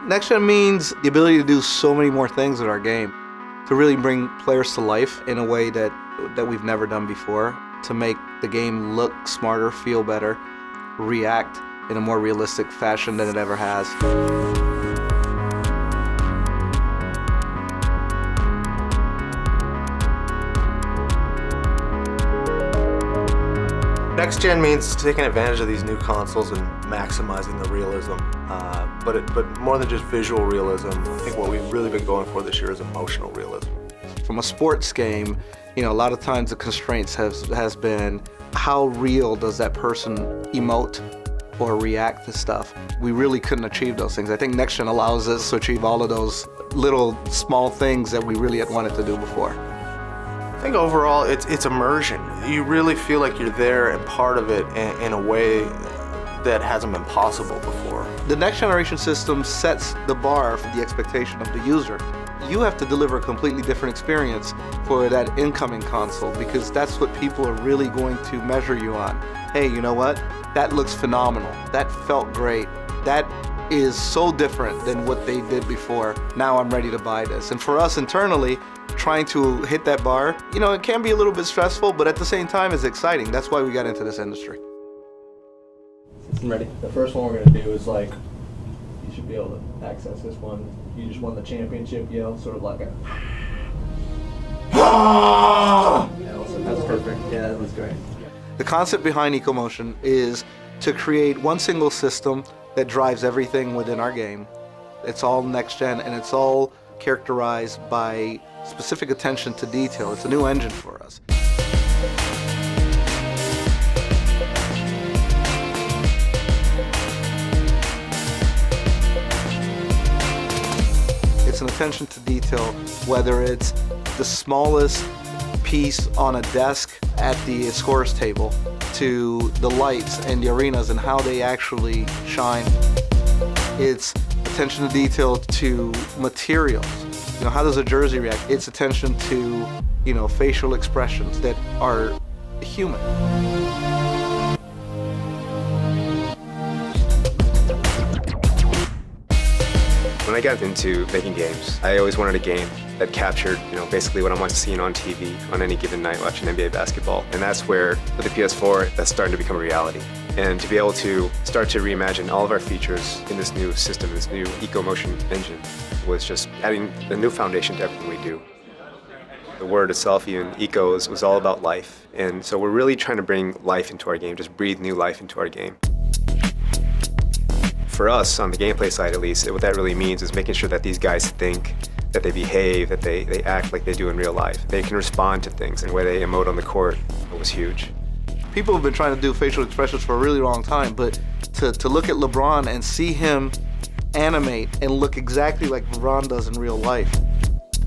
Next Gen means the ability to do so many more things with our game, to really bring players to life in a way that we've never done before, to make the game look smarter, feel better, react in a more realistic fashion than it ever has. Next Gen means taking advantage of these new consoles and maximizing the realism, but more than just visual realism. I think what we've really been going for this year is emotional realism. From a sports game, a lot of times the constraints has been how real does that person emote or react to stuff. We really couldn't achieve those things. I think Next Gen allows us to achieve all of those little small things that we really had wanted to do before. I think overall it's immersion. You really feel like you're there and part of it in a way that hasn't been possible before. The next generation system sets the bar for the expectation of the user. You have to deliver a completely different experience for that incoming console, because that's what people are really going to measure you on. Hey, you know what? That looks phenomenal. That felt great. That is so different than what they did before. Now I'm ready to buy this. And for us internally, trying to hit that bar, it can be a little bit stressful, but at the same time it's exciting. That's why we got into this industry. I'm ready. The first one we're gonna do is you should be able to access this one. You just won the championship yell, sort of like a That's perfect. Yeah, that was great. The concept behind EcoMotion is to create one single system that drives everything within our game. It's all next gen, and it's all characterized by specific attention to detail. It's a new engine for us. It's an attention to detail, whether it's the smallest piece on a desk at the scorer's table to the lights and the arenas and how they actually shine. It's attention to detail to materials. How does a jersey react? It's attention to, facial expressions that are human. When I got into making games, I always wanted a game that captured, basically what I'm seeing on TV on any given night watching NBA basketball. And that's where, with the PS4, that's starting to become a reality. And to be able to start to reimagine all of our features in this new system, this new EcoMotion engine, was just adding a new foundation to everything we do. The word itself, even eco, was all about life. And so we're really trying to bring life into our game, just breathe new life into our game. For us, on the gameplay side at least, what that really means is making sure that these guys think, that they behave, that they act like they do in real life. They can respond to things, and the way they emote on the court was huge. People have been trying to do facial expressions for a really long time, but to look at LeBron and see him animate and look exactly like LeBron does in real life,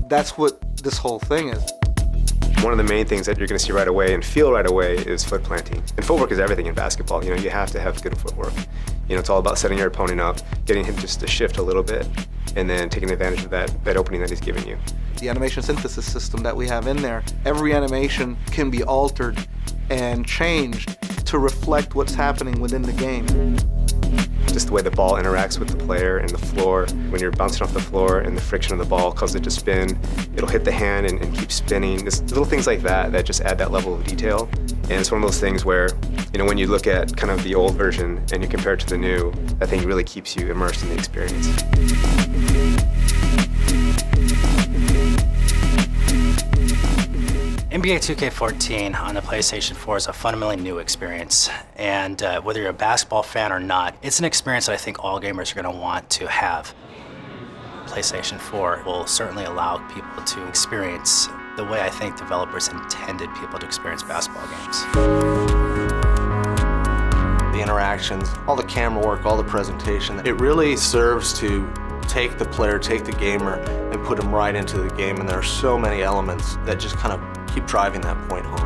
that's what this whole thing is. One of the main things that you're going to see right away and feel right away is foot planting. And footwork is everything in basketball. You have to have good footwork. It's all about setting your opponent up, getting him just to shift a little bit, and then taking advantage of that opening that he's giving you. The animation synthesis system that we have in there, every animation can be altered and changed to reflect what's happening within the game. Just the way the ball interacts with the player and the floor. When you're bouncing off the floor and the friction of the ball causes it to spin, it'll hit the hand and keep spinning. There's little things like that that just add that level of detail. And it's one of those things where, when you look at kind of the old version and you compare it to the new, that thing really keeps you immersed in the experience. NBA 2K14 on the PlayStation 4 is a fundamentally new experience, and whether you're a basketball fan or not, it's an experience that I think all gamers are going to want to have. PlayStation 4 will certainly allow people to experience the way I think developers intended people to experience basketball games. The interactions, all the camera work, all the presentation, it really serves to take the player, take the gamer, and put them right into the game, and there are so many elements that just kind of keep driving that point home.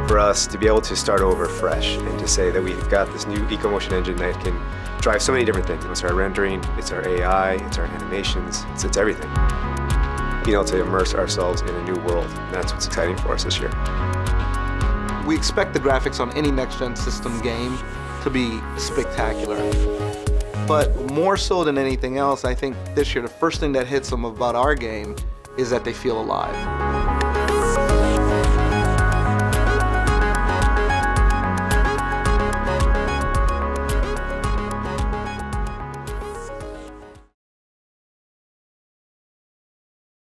For us to be able to start over fresh and to say that we've got this new EcoMotion engine that can drive so many different things. It's our rendering, it's our AI, it's our animations, it's everything. Being able to immerse ourselves in a new world, and that's what's exciting for us this year. We expect the graphics on any next-gen system game to be spectacular. But more so than anything else, I think this year the first thing that hits them about our game is that they feel alive.